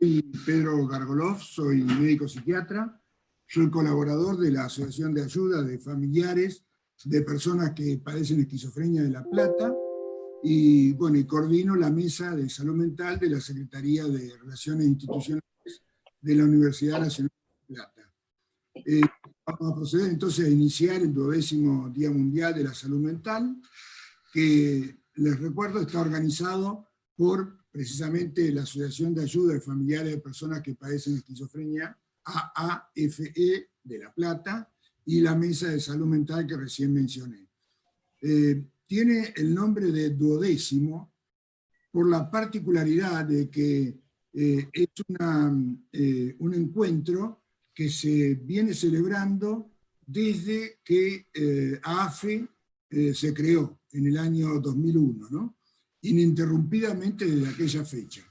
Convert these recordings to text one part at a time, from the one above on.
Soy Pedro Gargolov, soy médico psiquiatra, soy colaborador de la Asociación de Ayuda de Familiares de Personas que Padecen Esquizofrenia de La Plata, y bueno, y coordino la mesa de salud mental de la Secretaría de Relaciones Institucionales de la Universidad Nacional de La Plata. Vamos a proceder entonces a iniciar el 12º Día Mundial de la Salud Mental, que les recuerdo está organizado por precisamente la Asociación de Ayuda de Familiares de Personas que Padecen Esquizofrenia, AAFE de La Plata, y la Mesa de Salud Mental que recién mencioné. Tiene el nombre de 12º por la particularidad de que es un encuentro que se viene celebrando desde que AAFE se creó en el año 2001, ¿no? Ininterrumpidamente desde aquella fecha.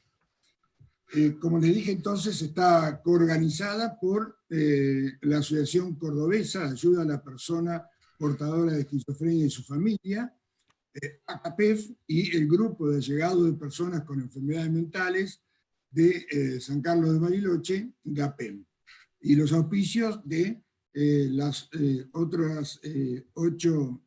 Como les dije entonces, está coorganizada por la Asociación Cordobesa de Ayuda a la Persona Portadora de Esquizofrenia y su familia, ACAPEF, y el Grupo de Allegados de Personas con Enfermedades Mentales de San Carlos de Bariloche, GAPEM, y los auspicios de las otras 8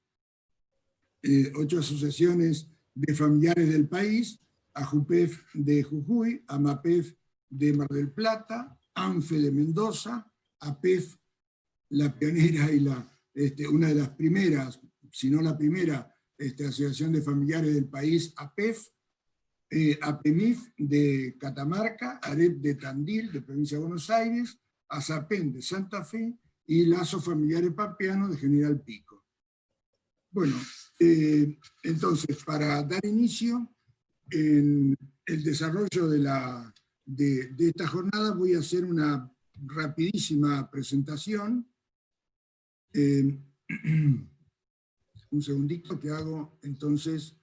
asociaciones de familiares del país: AJUPEF de Jujuy, AMAPEF de Mar del Plata, ANFE de Mendoza, APEF, la pionera y una de las primeras, si no la primera, asociación de familiares del país, APEF, APEMIF de Catamarca, AREP de Tandil, de Provincia de Buenos Aires, ASAPEN de Santa Fe, y Lazo Familiares Pampeano de General Pico. Bueno, entonces, para dar inicio en el desarrollo de esta jornada, voy a hacer una rapidísima presentación. Un segundito que hago entonces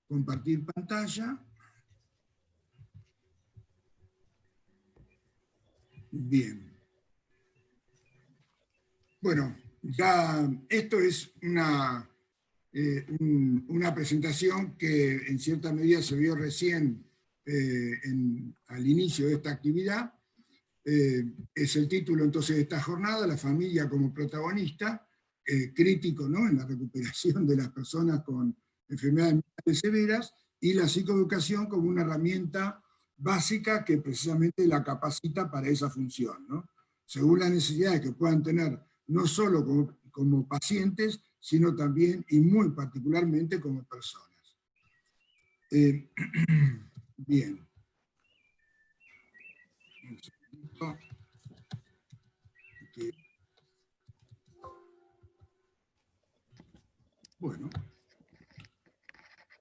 compartir pantalla. Bien. Bueno, ya esto es una presentación que en cierta medida se vio recién al inicio de esta actividad. Es el título entonces de esta jornada: la familia como protagonista, crítico, ¿no?, en la recuperación de las personas con enfermedades mentales severas, y la psicoeducación como una herramienta básica que precisamente la capacita para esa función, ¿no?, según las necesidades que puedan tener, no solo como pacientes, sino también y muy particularmente como personas. Bien. Un segundito. Bueno,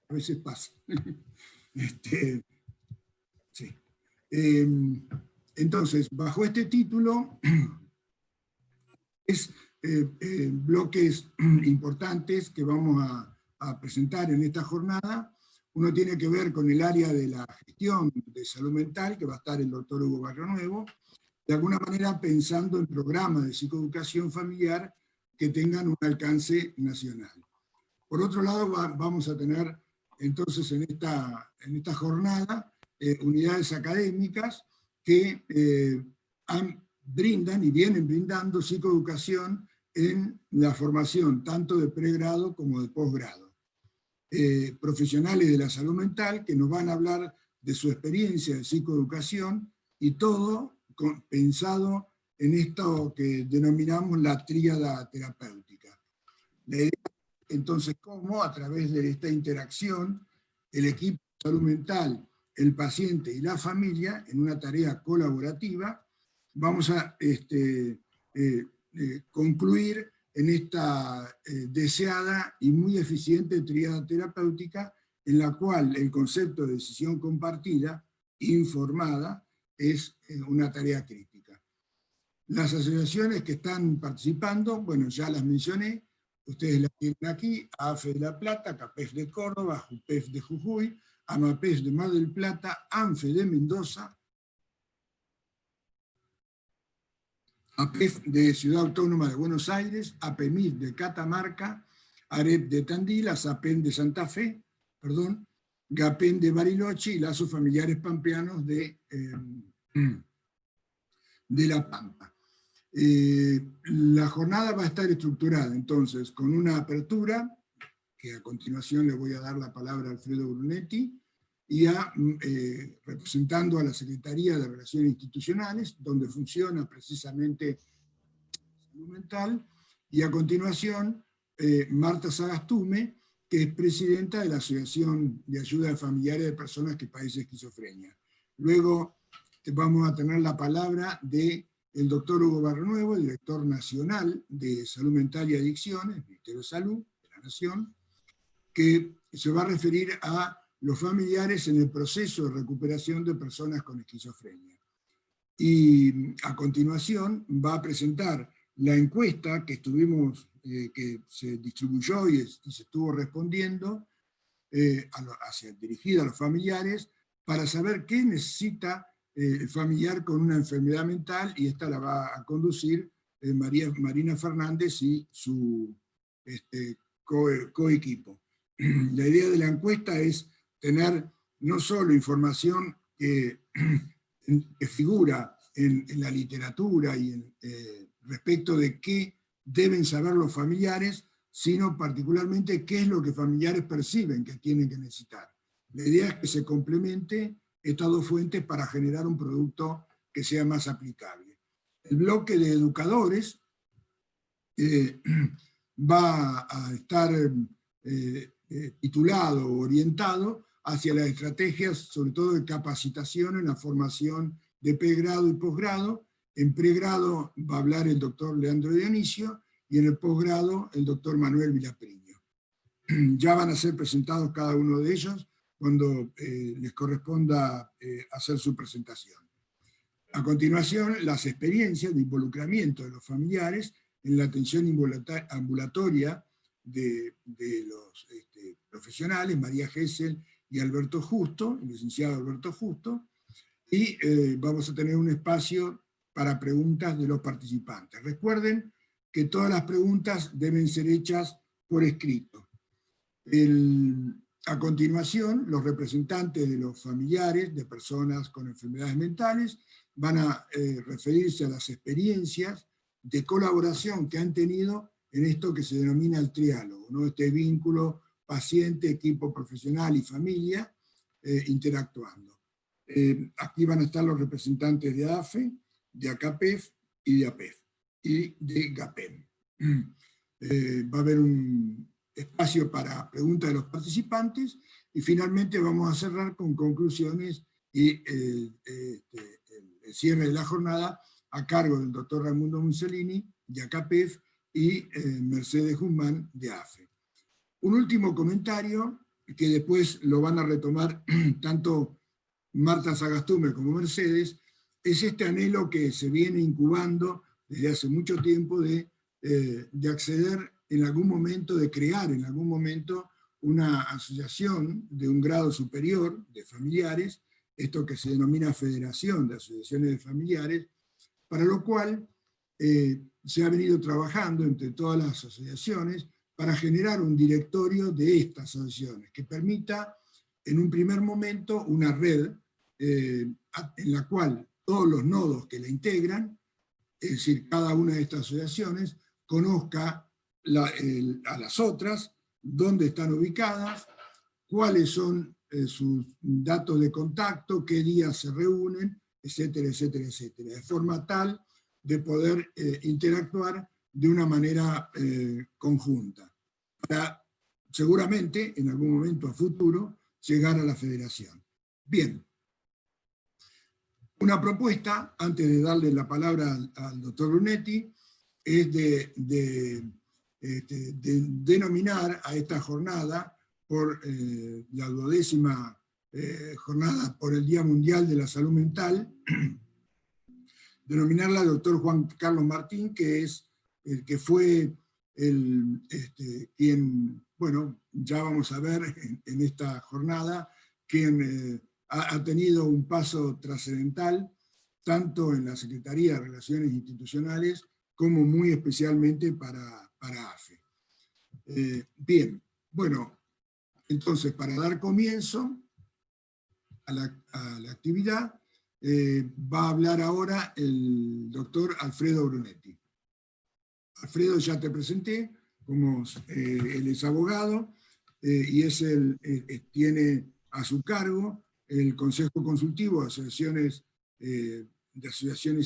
a veces pasa. Sí. Entonces, bajo este título, es bloques importantes que vamos a presentar en esta jornada. Uno tiene que ver con el área de la gestión de salud mental, que va a estar el doctor Hugo Barrionuevo, de alguna manera pensando en programas de psicoeducación familiar que tengan un alcance nacional. Por otro lado, vamos a tener entonces en esta jornada unidades académicas que brindan y vienen brindando psicoeducación en la formación tanto de pregrado como de posgrado. Profesionales de la salud mental que nos van a hablar de su experiencia de psicoeducación, y todo pensado en esto que denominamos la tríada terapéutica. La idea, entonces, cómo a través de esta interacción el equipo de salud mental, el paciente y la familia, en una tarea colaborativa, vamos a concluir en esta deseada y muy eficiente tríada terapéutica, en la cual el concepto de decisión compartida, informada, es una tarea crítica. Las asociaciones que están participando, bueno, ya las mencioné, ustedes las tienen aquí: AFE de La Plata, CAPEF de Córdoba, JUPEF de Jujuy, AMAPEF de Mar del Plata, ANFE de Mendoza, APEF de Ciudad Autónoma de Buenos Aires, APEMIF de Catamarca, AREP de Tandil, ASAPEN de Santa Fe, GAPEN de Bariloche, y Lazos Familiares Pampeanos de de La Pampa. La jornada va a estar estructurada entonces con una apertura, que a continuación le voy a dar la palabra a Alfredo Brunetti, y representando a la Secretaría de Relaciones Institucionales, donde funciona precisamente salud mental, y a continuación Marta Sagastume, que es presidenta de la Asociación de Ayuda a Familiares de Personas que padecen esquizofrenia. Luego vamos a tener la palabra del doctor Hugo Barrenuevo, director nacional de Salud Mental y Adicciones, Ministerio de Salud de la Nación, que se va a referir a los familiares en el proceso de recuperación de personas con esquizofrenia. Y a continuación va a presentar la encuesta que que se distribuyó y se estuvo respondiendo, dirigida a los familiares, para saber qué necesita el familiar con una enfermedad mental, y esta la va a conducir Marina Fernández y su coequipo. La idea de la encuesta es tener no solo información que figura en la literatura y respecto de qué deben saber los familiares, sino particularmente qué es lo que familiares perciben que tienen que necesitar. La idea es que se complemente estas dos fuentes para generar un producto que sea más aplicable. El bloque de educadores va a estar titulado o orientado hacia las estrategias, sobre todo de capacitación en la formación de pregrado y posgrado. En pregrado va a hablar el doctor Leandro Dionisio y en el posgrado el doctor Manuel Villapriño. Ya van a ser presentados cada uno de ellos cuando les corresponda hacer su presentación. A continuación, las experiencias de involucramiento de los familiares en la atención ambulatoria de los profesionales, María Gesell y Alberto Justo, el licenciado Alberto Justo, y vamos a tener un espacio para preguntas de los participantes. Recuerden que todas las preguntas deben ser hechas por escrito. A continuación, los representantes de los familiares de personas con enfermedades mentales van a referirse a las experiencias de colaboración que han tenido en esto que se denomina el triálogo, ¿no? Este vínculo paciente, equipo profesional y familia interactuando. Aquí van a estar los representantes de AFE, de ACAPEF y de APEF, y de GAPEM. Va a haber un espacio para preguntas de los participantes, y finalmente vamos a cerrar con conclusiones y el cierre de la jornada a cargo del doctor Raimundo Mussolini, de ACAPEF, y Mercedes Guzmán, de AFE. Un último comentario, que después lo van a retomar tanto Marta Sagastume como Mercedes, es este anhelo que se viene incubando desde hace mucho tiempo de acceder en algún momento, de crear en algún momento una asociación de un grado superior de familiares, esto que se denomina Federación de Asociaciones de Familiares, para lo cual se ha venido trabajando entre todas las asociaciones para generar un directorio de estas asociaciones, que permita en un primer momento una red en la cual todos los nodos que la integran, es decir, cada una de estas asociaciones, conozca a las otras, dónde están ubicadas, cuáles son sus datos de contacto, qué días se reúnen, etcétera, etcétera, etcétera, de forma tal de poder interactuar de una manera conjunta, para seguramente en algún momento a futuro llegar a la federación. Bien, una propuesta, antes de darle la palabra al doctor Brunetti, es de denominar a esta jornada por la 12ª jornada por el Día Mundial de la Salud Mental, denominarla al doctor Juan Carlos Martín, que es el que fue quien, bueno, ya vamos a ver en esta jornada, quien ha tenido un paso trascendental, tanto en la Secretaría de Relaciones Institucionales, como muy especialmente para AFE. Bien, bueno, entonces para dar comienzo a la actividad, va a hablar ahora el doctor Alfredo Brunetti. Alfredo, ya te presenté, como él es abogado y tiene a su cargo el Consejo Consultivo de Asociaciones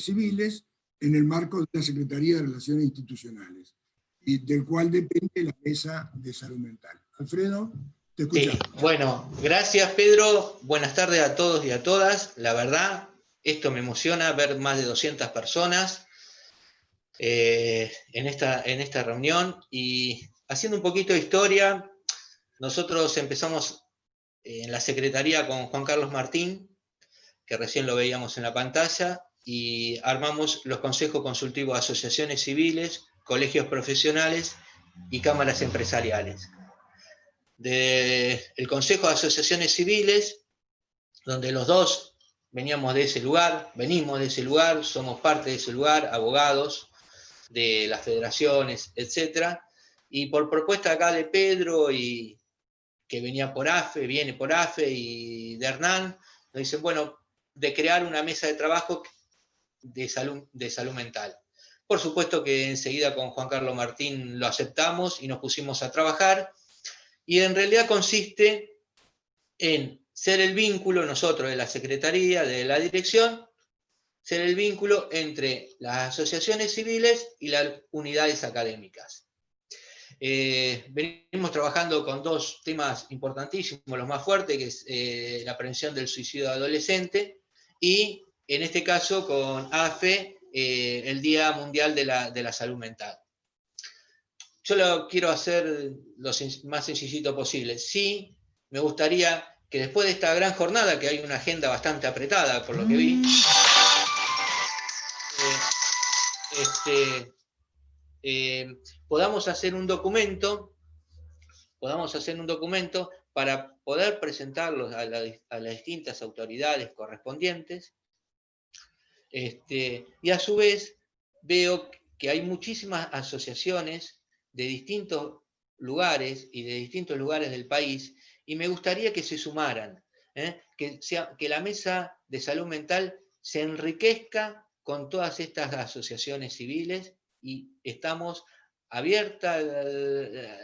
Civiles en el marco de la Secretaría de Relaciones Institucionales, y del cual depende la Mesa de Salud Mental. Alfredo, te escuchamos. Sí, bueno, gracias Pedro, buenas tardes a todos y a todas. La verdad, esto me emociona ver más de 200 personas en esta reunión, y haciendo un poquito de historia, nosotros empezamos en la Secretaría con Juan Carlos Martín, que recién lo veíamos en la pantalla, y armamos los consejos consultivos de asociaciones civiles, colegios profesionales y cámaras empresariales. Del Consejo de Asociaciones Civiles, donde los dos venimos de ese lugar, somos parte de ese lugar, abogados de las federaciones, etc. Y por propuesta acá de Pedro, y que viene por AFE, y de Hernán, nos dicen, bueno, de crear una mesa de trabajo de salud mental. Por supuesto que enseguida con Juan Carlos Martín lo aceptamos y nos pusimos a trabajar, y en realidad consiste en ser el vínculo, nosotros de la Secretaría, de la Dirección, ser el vínculo entre las asociaciones civiles y las unidades académicas. Venimos trabajando con dos temas importantísimos, los más fuertes, que es la prevención del suicidio adolescente, y en este caso con AFE, el Día Mundial de la Salud Mental. Yo lo quiero hacer lo más sencillito posible. Sí, me gustaría que después de esta gran jornada, que hay una agenda bastante apretada por lo que vi, podamos hacer un documento para poder presentarlo a las distintas autoridades correspondientes, y a su vez veo que hay muchísimas asociaciones de distintos lugares y de distintos lugares del país, y me gustaría que se sumaran, que la Mesa de Salud Mental se enriquezca con todas estas asociaciones civiles, y estamos abierta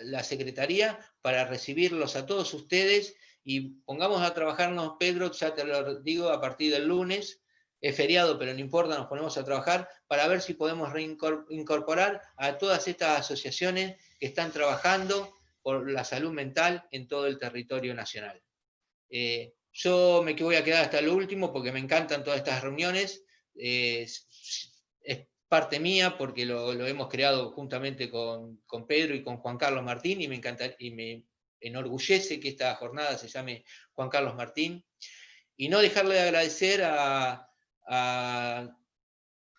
la Secretaría para recibirlos a todos ustedes, y pongamos a trabajarnos, Pedro, ya te lo digo, a partir del lunes. Es feriado, pero no importa, nos ponemos a trabajar para ver si podemos incorporar a todas estas asociaciones que están trabajando por la salud mental en todo el territorio nacional. Yo me voy a quedar hasta lo último porque me encantan todas estas reuniones. Es parte mía porque lo hemos creado juntamente con Pedro y con Juan Carlos Martín, y me encanta y me enorgullece que esta jornada se llame Juan Carlos Martín. Y no dejarle de agradecer a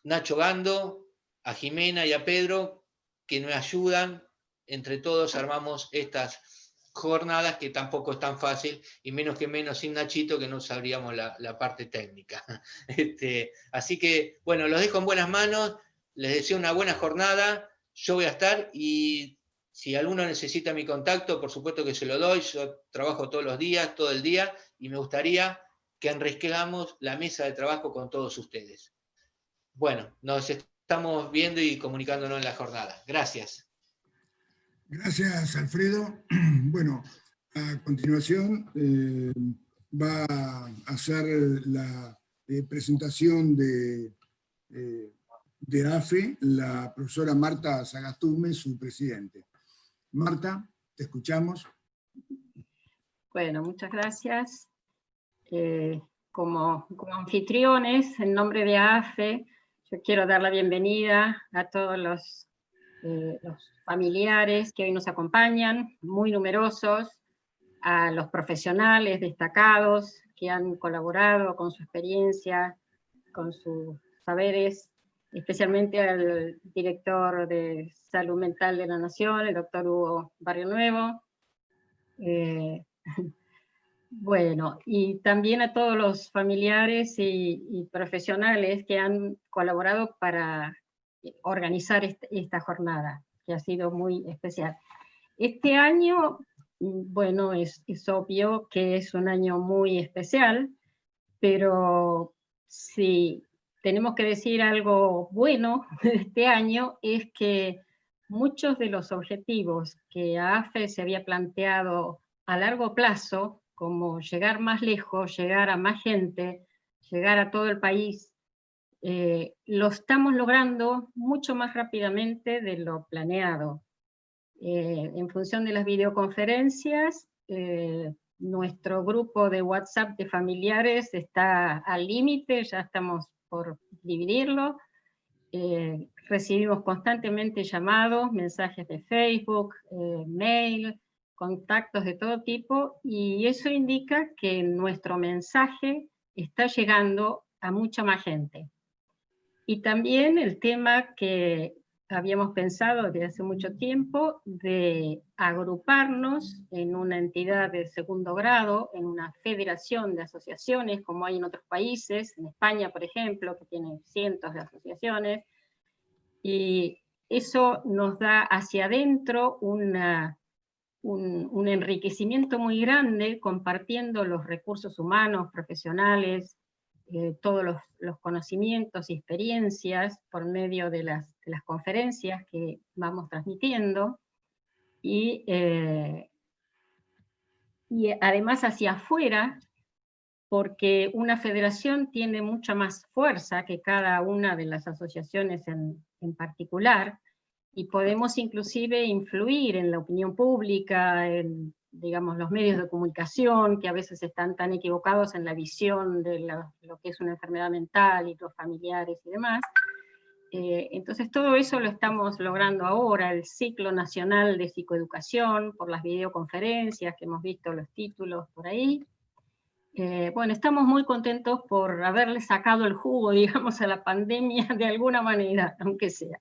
Nacho Gando, a Jimena y a Pedro, que nos ayudan. Entre todos armamos estas jornadas, que tampoco es tan fácil, y menos sin Nachito, que no sabríamos la parte técnica. Así que, bueno, los dejo en buenas manos, les deseo una buena jornada, yo voy a estar, y si alguno necesita mi contacto, por supuesto que se lo doy. Yo trabajo todos los días, todo el día, y me gustaría que enriquezcamos la mesa de trabajo con todos ustedes. Bueno, nos estamos viendo y comunicándonos en la jornada. Gracias. Gracias, Alfredo. Bueno, a continuación va a hacer la presentación de AFE la profesora Marta Sagastume, su presidente. Marta, te escuchamos. Bueno, muchas gracias. Como anfitriones, en nombre de AFE, yo quiero dar la bienvenida a todos los familiares que hoy nos acompañan, muy numerosos, a los profesionales destacados que han colaborado con su experiencia, con sus saberes, especialmente al director de Salud Mental de la Nación, el doctor Hugo Barrio Nuevo. Bueno, y también a todos los familiares y profesionales que han colaborado para organizar esta jornada, que ha sido muy especial. Este año, bueno, es obvio que es un año muy especial, pero si tenemos que decir algo bueno de este año, es que muchos de los objetivos que AAFE se había planteado a largo plazo, como llegar más lejos, llegar a más gente, llegar a todo el país, lo estamos logrando mucho más rápidamente de lo planeado. En función de las videoconferencias, nuestro grupo de WhatsApp de familiares está al límite, ya estamos por dividirlo. Recibimos constantemente llamados, mensajes de Facebook, mail, contactos de todo tipo, y eso indica que nuestro mensaje está llegando a mucha más gente. Y también el tema que habíamos pensado desde hace mucho tiempo de agruparnos en una entidad de segundo grado, en una federación de asociaciones, como hay en otros países, en España, por ejemplo, que tiene cientos de asociaciones, y eso nos da hacia adentro un enriquecimiento muy grande, compartiendo los recursos humanos, profesionales, todos los conocimientos y experiencias por medio de las conferencias que vamos transmitiendo, y además hacia afuera, porque una federación tiene mucha más fuerza que cada una de las asociaciones en particular, y podemos inclusive influir en la opinión pública, en, digamos, los medios de comunicación, que a veces están tan equivocados en la visión de lo que es una enfermedad mental y los familiares y demás. Entonces todo eso lo estamos logrando ahora, el ciclo nacional de psicoeducación, por las videoconferencias, que hemos visto los títulos por ahí. Bueno, estamos muy contentos por haberle sacado el jugo, digamos, a la pandemia de alguna manera, aunque sea.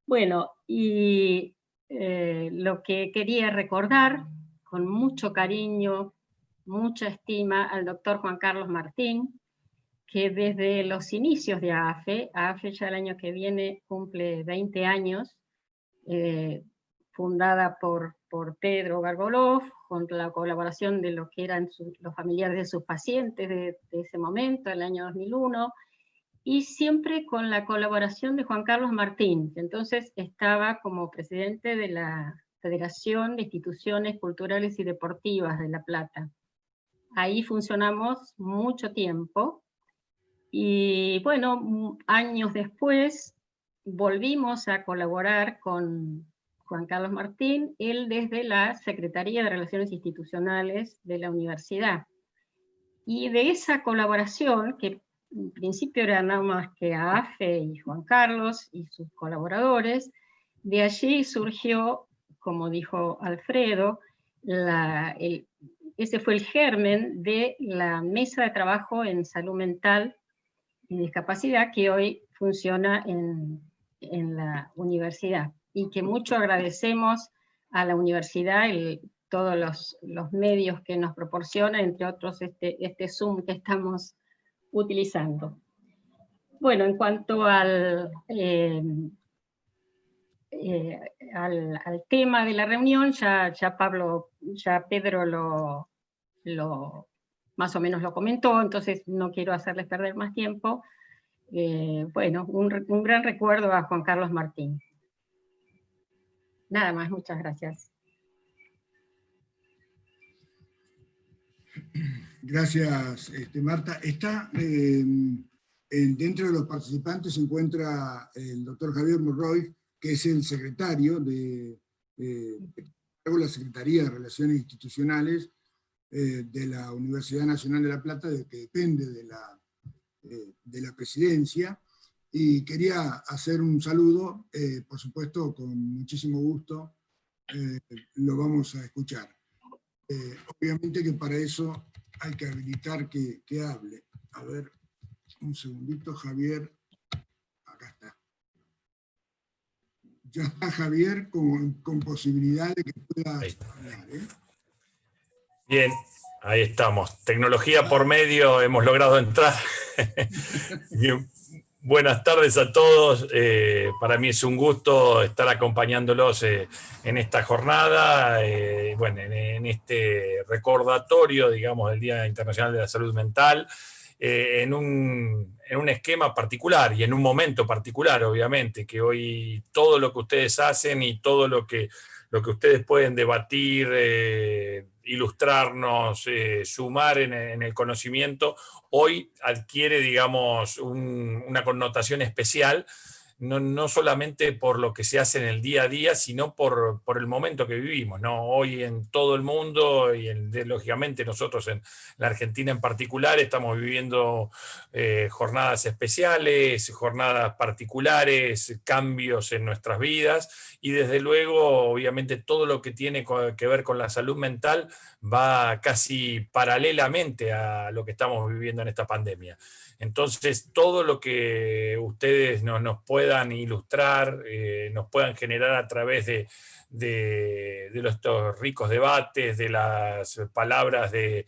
Bueno, y lo que quería recordar, con mucho cariño, mucha estima, al doctor Juan Carlos Martín, que desde los inicios de AAFE ya el año que viene cumple 20 años, fundada por Pedro Gargolov, con la colaboración de lo que eran los familiares de sus pacientes de ese momento, el año 2001, y siempre con la colaboración de Juan Carlos Martín, que entonces estaba como presidente de la Federación de Instituciones Culturales y Deportivas de La Plata. Ahí funcionamos mucho tiempo, y bueno, años después volvimos a colaborar con Juan Carlos Martín, él desde la Secretaría de Relaciones Institucionales de la universidad. Y de esa colaboración, que en principio era nada más que AAFE y Juan Carlos y sus colaboradores, de allí surgió, como dijo Alfredo, ese fue el germen de la mesa de trabajo en salud mental y discapacidad que hoy funciona en la universidad, y que mucho agradecemos a la universidad todos los medios que nos proporciona, entre otros este Zoom que estamos utilizando. Bueno, en cuanto al tema de la reunión, ya Pedro más o menos lo comentó, entonces no quiero hacerles perder más tiempo. Bueno, un gran recuerdo a Juan Carlos Martín. Nada más, muchas gracias. Gracias, Marta. Dentro de los participantes se encuentra el doctor Javier Monroy, que es el secretario de la Secretaría de Relaciones Institucionales de la Universidad Nacional de La Plata, que depende de la presidencia, y quería hacer un saludo, por supuesto, con muchísimo gusto, lo vamos a escuchar. Obviamente que para eso hay que habilitar que hable. A ver, un segundito, Javier. Acá está. Ya está Javier con posibilidad de que pueda hablar, ¿eh? Bien, ahí estamos. Tecnología por medio, hemos logrado entrar. Bien. Buenas tardes a todos. Para mí es un gusto estar acompañándolos en esta jornada, bueno, en este recordatorio, digamos, del Día Internacional de la Salud Mental, en un esquema particular y en un momento particular, obviamente, que hoy todo lo que ustedes hacen y todo lo que ustedes pueden debatir, ilustrarnos, sumar en el conocimiento, hoy adquiere, digamos, una connotación especial, no solamente por lo que se hace en el día a día, sino por el momento que vivimos, ¿no? Hoy en todo el mundo y lógicamente nosotros en la Argentina en particular estamos viviendo jornadas especiales, jornadas particulares, cambios en nuestras vidas y desde luego obviamente todo lo que tiene que ver con la salud mental va casi paralelamente a lo que estamos viviendo en esta pandemia. Entonces, todo lo que ustedes nos puedan ilustrar, nos puedan generar a través de estos ricos debates, de las palabras de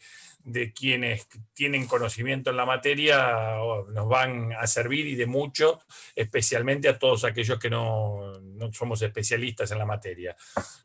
quienes tienen conocimiento en la materia, nos van a servir y de mucho, especialmente a todos aquellos que no somos especialistas en la materia.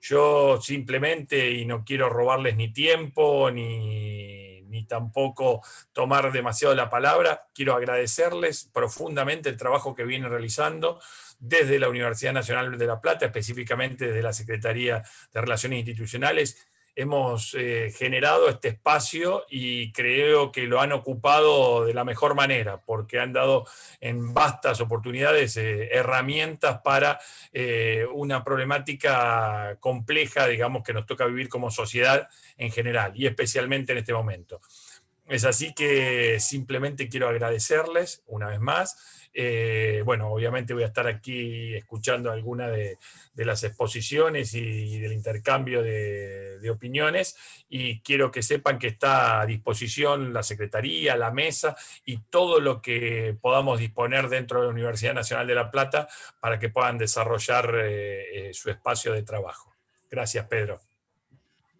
Yo simplemente, y no quiero robarles ni tiempo, ni tampoco tomar demasiado la palabra, quiero agradecerles profundamente el trabajo que vienen realizando desde la Universidad Nacional de La Plata, específicamente desde la Secretaría de Relaciones Institucionales. Hemos generado este espacio y creo que lo han ocupado de la mejor manera, porque han dado en vastas oportunidades herramientas para una problemática compleja, digamos, que nos toca vivir como sociedad en general y especialmente en este momento. Es así que simplemente quiero agradecerles una vez más. Bueno, obviamente voy a estar aquí escuchando algunas de las exposiciones y del intercambio de opiniones, y quiero que sepan que está a disposición la Secretaría, la mesa y todo lo que podamos disponer dentro de la Universidad Nacional de La Plata para que puedan desarrollar su espacio de trabajo. Gracias, Pedro.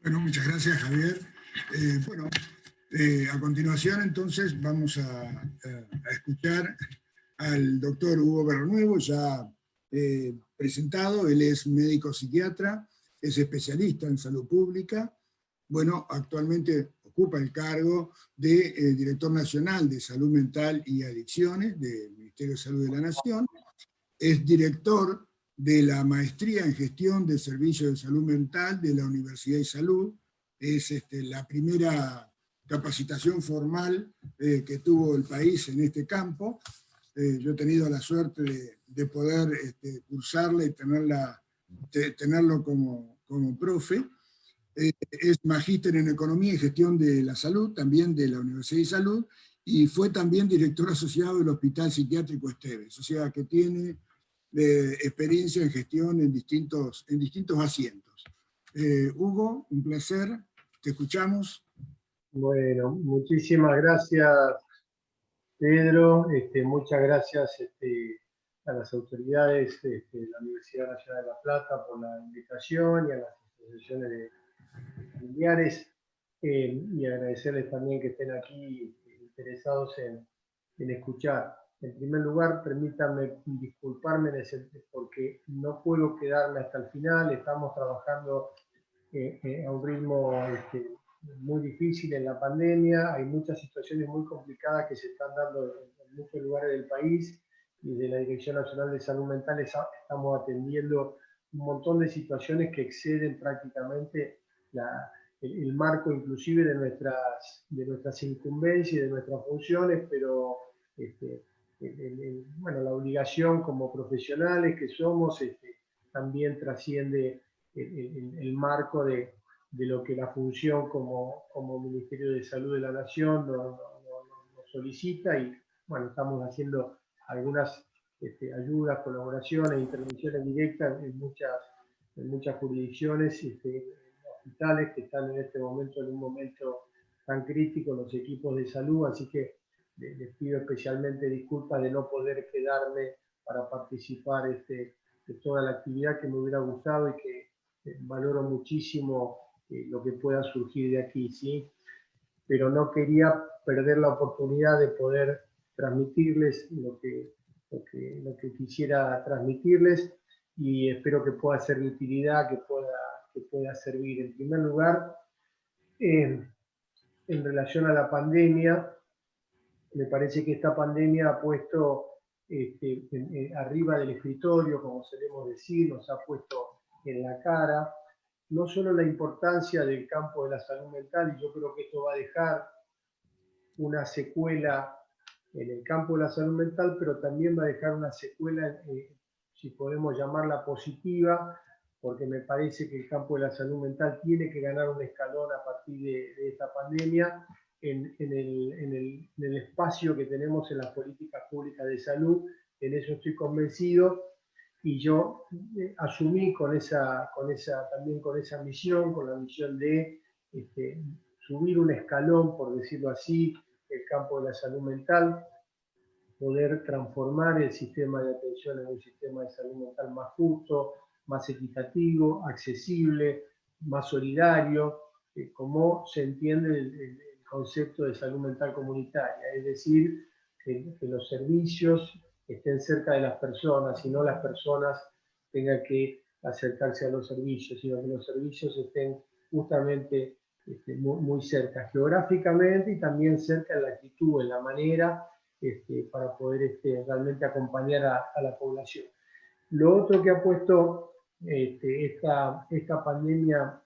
Bueno, muchas gracias, Javier. A continuación, entonces, vamos a escuchar al doctor Hugo Berrenuevo, ya presentado. Él es médico psiquiatra, es especialista en salud pública. Bueno, actualmente ocupa el cargo de director nacional de salud mental y adicciones del Ministerio de Salud de la Nación. Es director de la maestría en gestión de servicios de salud mental de la Universidad de Salud. Es la primera capacitación formal que tuvo el país en este campo. Yo he tenido la suerte de poder cursarla y tenerlo como profe. Es magíster en Economía y Gestión de la Salud, también de la Universidad de Salud, y fue también director asociado del Hospital Psiquiátrico Esteves, o sea que tiene experiencia en gestión en distintos asientos. Hugo, un placer, te escuchamos. Bueno, muchísimas gracias, Pedro. Muchas gracias a las autoridades de la Universidad Nacional de La Plata por la invitación y a las asociaciones de familiares, y agradecerles también que estén aquí interesados en escuchar. En primer lugar, permítanme disculparme porque no puedo quedarme hasta el final. Estamos trabajando a un ritmo muy difícil en la pandemia. Hay muchas situaciones muy complicadas que se están dando en muchos lugares del país, y desde la Dirección Nacional de Salud Mental estamos atendiendo un montón de situaciones que exceden prácticamente el marco inclusive de nuestras incumbencias y de nuestras funciones, pero bueno, la obligación como profesionales que somos también trasciende el marco de lo que la función como Ministerio de Salud de la Nación nos solicita, y bueno, estamos haciendo algunas ayudas, colaboraciones, intervenciones directas en muchas jurisdicciones, hospitales que están en este momento en un momento tan crítico, los equipos de salud, así que les pido especialmente disculpas de no poder quedarme para participar de toda la actividad, que me hubiera gustado y que valoro muchísimo lo que pueda surgir de aquí, ¿sí? Pero no quería perder la oportunidad de poder transmitirles lo que quisiera transmitirles, y espero que pueda ser de utilidad, que pueda servir. En primer lugar, en relación a la pandemia, Me parece que esta pandemia ha puesto arriba del escritorio, como solemos decir, nos ha puesto en la cara, no solo la importancia del campo de la salud mental, y yo creo que esto va a dejar una secuela en el campo de la salud mental, pero también va a dejar una secuela, si podemos llamarla positiva, porque me parece que el campo de la salud mental tiene que ganar un escalón a partir de esta pandemia en el espacio que tenemos en las políticas públicas de salud. En eso estoy convencido, y yo asumí también con esa misión, con la misión de subir un escalón, por decirlo así, el campo de la salud mental, poder transformar el sistema de atención en un sistema de salud mental más justo, más equitativo, accesible, más solidario, como se entiende el concepto de salud mental comunitaria, es decir, que los servicios estén cerca de las personas y no las personas tengan que acercarse a los servicios, sino que los servicios estén justamente muy cerca geográficamente y también cerca en la actitud, en la manera, para poder realmente acompañar a la población. Lo otro que ha puesto esta pandemia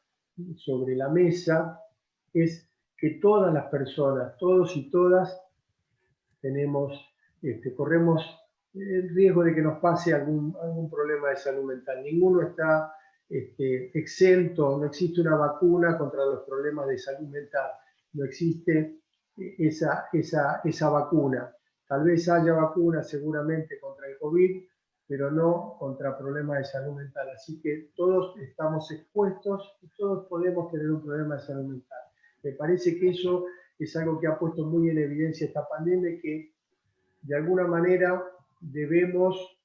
sobre la mesa es que todas las personas, todos y todas, corremos el riesgo de que nos pase algún problema de salud mental. Ninguno está exento, no existe una vacuna contra los problemas de salud mental, no existe esa vacuna. Tal vez haya vacunas seguramente contra el COVID, pero no contra problemas de salud mental. Así que todos estamos expuestos y todos podemos tener un problema de salud mental. Me parece que eso es algo que ha puesto muy en evidencia esta pandemia y que de alguna manera debemos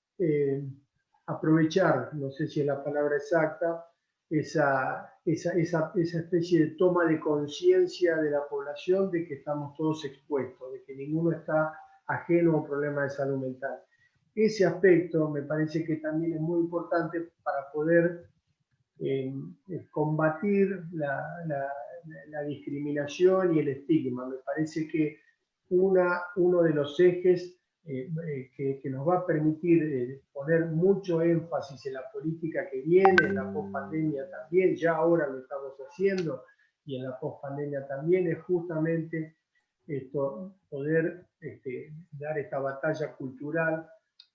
aprovechar, no sé si es la palabra exacta, esa especie de toma de conciencia de la población de que estamos todos expuestos, de que ninguno está ajeno a un problema de salud mental. Ese aspecto me parece que también es muy importante para poder combatir la discriminación y el estigma. Me parece que uno de los ejes que nos va a permitir poner mucho énfasis en la política que viene, en la pospandemia también, ya ahora lo estamos haciendo, y en la pospandemia también, es justamente poder dar esta batalla cultural,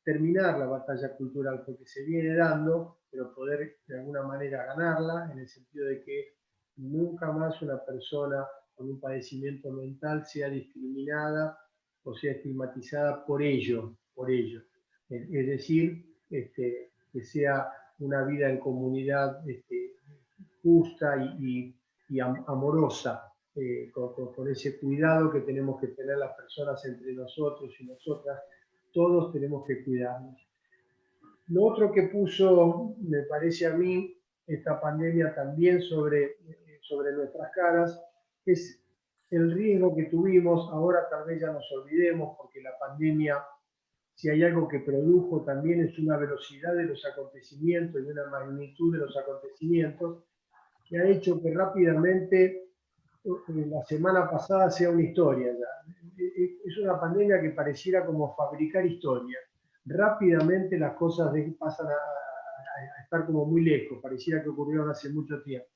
terminar la batalla cultural, porque se viene dando, pero poder de alguna manera ganarla, en el sentido de que nunca más una persona con un padecimiento mental sea discriminada o sea estigmatizada por ello. Es decir, que sea una vida en comunidad justa y amorosa, con ese cuidado que tenemos que tener las personas entre nosotros y nosotras. Todos tenemos que cuidarnos. Lo otro que puso, me parece a mí, esta pandemia también sobre nuestras caras, es el riesgo que tuvimos. Ahora tal vez ya nos olvidemos, porque la pandemia, si hay algo que produjo también, es una velocidad de los acontecimientos y una magnitud de los acontecimientos que ha hecho que rápidamente la semana pasada sea una historia ya. Es una pandemia que pareciera como fabricar historia. Rápidamente las cosas pasan a estar como muy lejos, pareciera que ocurrieron hace mucho tiempo.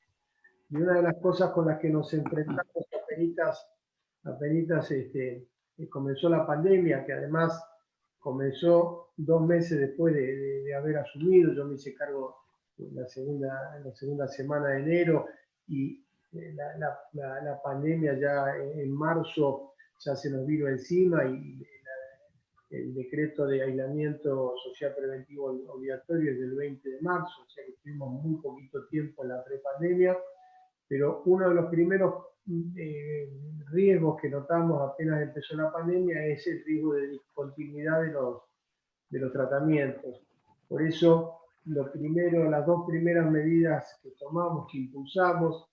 Y una de las cosas con las que nos enfrentamos apenas comenzó la pandemia, que además comenzó 2 meses después de haber asumido. Yo me hice cargo en la segunda semana de enero, y la pandemia ya en marzo ya se nos vino encima, y el decreto de aislamiento social preventivo obligatorio es del 20 de marzo, o sea que tuvimos muy poquito tiempo en la prepandemia, pero uno de los primeros riesgos que notamos apenas empezó la pandemia es el riesgo de discontinuidad de los tratamientos. Por eso las 2 primeras medidas que tomamos, que impulsamos,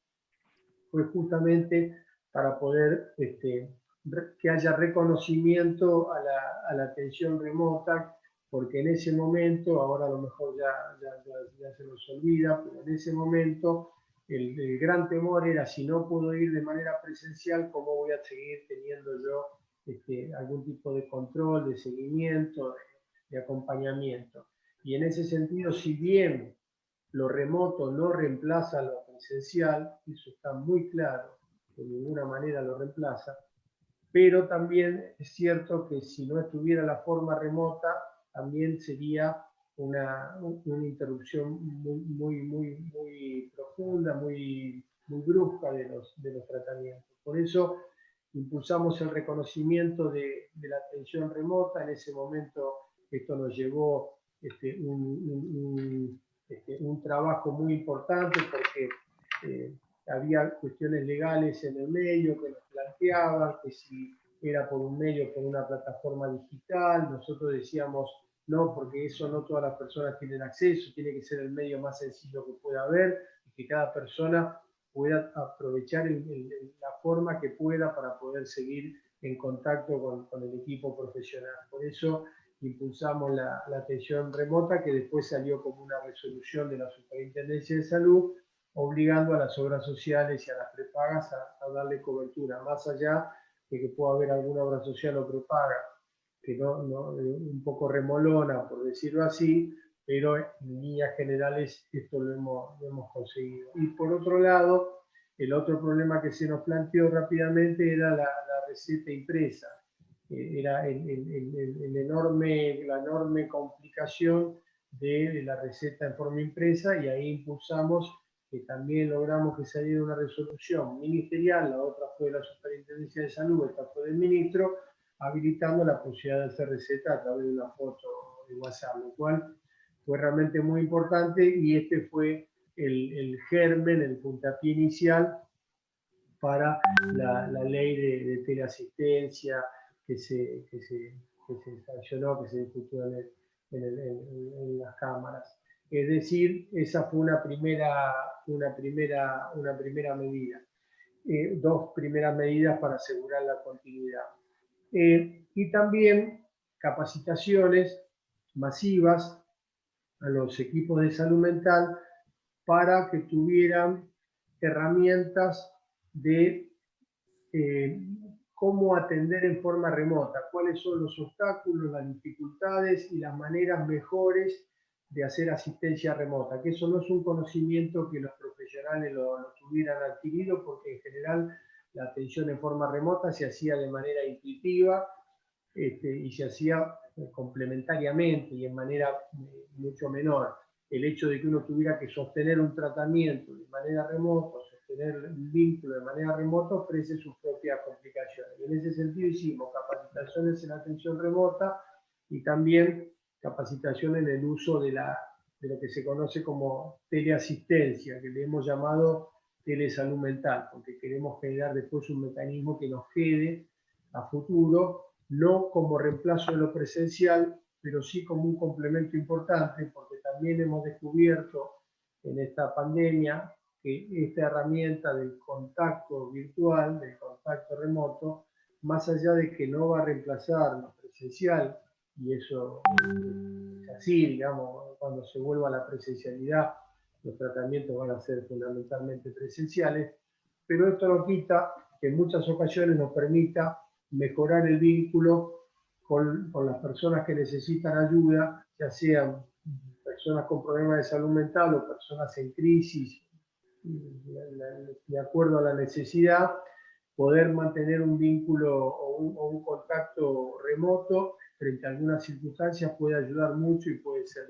fue justamente para poder que haya reconocimiento a la atención remota, porque en ese momento, ahora a lo mejor ya se nos olvida, pero en ese momento el gran temor era: si no puedo ir de manera presencial, ¿cómo voy a seguir teniendo yo algún tipo de control, de seguimiento, de acompañamiento. Y en ese sentido, si bien lo remoto no reemplaza lo presencial, eso está muy claro, de ninguna manera lo reemplaza, pero también es cierto que si no estuviera la forma remota, también sería una interrupción muy profunda, muy brusca de los tratamientos. Por eso impulsamos el reconocimiento de la atención remota. En ese momento esto nos llevó un trabajo muy importante porque había cuestiones legales en el medio que nos planteaban que si era por un medio, por una plataforma digital, nosotros decíamos no, porque eso no todas las personas tienen acceso, tiene que ser el medio más sencillo que pueda haber y que cada persona pueda aprovechar la forma que pueda para poder seguir en contacto con el equipo profesional. Por eso impulsamos la atención remota, que después salió como una resolución de la Superintendencia de Salud, obligando a las obras sociales y a las prepagas a darle cobertura, más allá de que pueda haber alguna obra social o prepaga que un poco remolona, por decirlo así, pero en líneas generales esto lo hemos conseguido. Y por otro lado, el otro problema que se nos planteó rápidamente era la receta impresa. Era la enorme complicación de la receta en forma impresa, y ahí impulsamos que también logramos que saliera una resolución ministerial, la otra fue de la Superintendencia de Salud, esta fue del ministro, habilitando la posibilidad de hacer receta a través de una foto de WhatsApp, lo cual fue realmente muy importante, y este fue el germen, el puntapié inicial para la ley de teleasistencia que se sancionó, que se discutió en las cámaras. Es decir, esa fue una primera medida. Dos primeras medidas para asegurar la continuidad. Y también capacitaciones masivas a los equipos de salud mental para que tuvieran herramientas de cómo atender en forma remota, cuáles son los obstáculos, las dificultades y las maneras mejores de hacer asistencia remota, que eso no es un conocimiento que los profesionales lo tuvieran adquirido, porque en general la atención en forma remota se hacía de manera intuitiva y se hacía complementariamente y en manera mucho menor. El hecho de que uno tuviera que sostener un tratamiento de manera remota, sostener un vínculo de manera remota, ofrece sus propias complicaciones. Y en ese sentido hicimos capacitaciones en atención remota y también capacitación en el uso de lo que se conoce como teleasistencia, que le hemos llamado telesalud mental, porque queremos generar después un mecanismo que nos quede a futuro, no como reemplazo de lo presencial, pero sí como un complemento importante, porque también hemos descubierto en esta pandemia que esta herramienta del contacto virtual, del contacto remoto, más allá de que no va a reemplazar lo presencial, y eso es así, digamos, cuando se vuelva a la presencialidad, los tratamientos van a ser fundamentalmente presenciales, pero esto no quita que en muchas ocasiones nos permita mejorar el vínculo con las personas que necesitan ayuda, ya sean personas con problemas de salud mental o personas en crisis, de acuerdo a la necesidad, poder mantener un vínculo o un contacto remoto frente a algunas circunstancias puede ayudar mucho y puede ser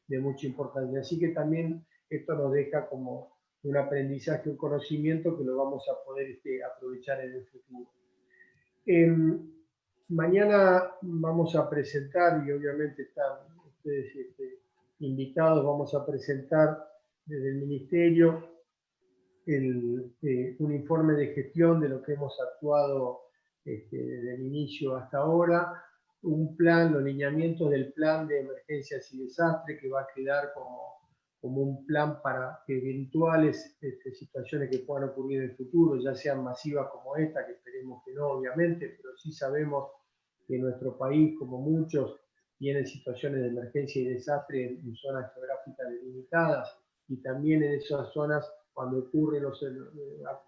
de mucha importancia. Así que también esto nos deja como un aprendizaje, un conocimiento que lo vamos a poder aprovechar en el futuro. Mañana vamos a presentar, y obviamente están ustedes invitados, vamos a presentar desde el Ministerio un informe de gestión de lo que hemos actuado desde el inicio hasta ahora, un plan, los lineamientos del plan de emergencias y desastres, que va a quedar como un plan para eventuales situaciones que puedan ocurrir en el futuro, ya sean masivas como esta, que esperemos que no, obviamente, pero sí sabemos que nuestro país, como muchos, tiene situaciones de emergencia y desastre en zonas geográficas delimitadas, y también en esas zonas cuando ocurre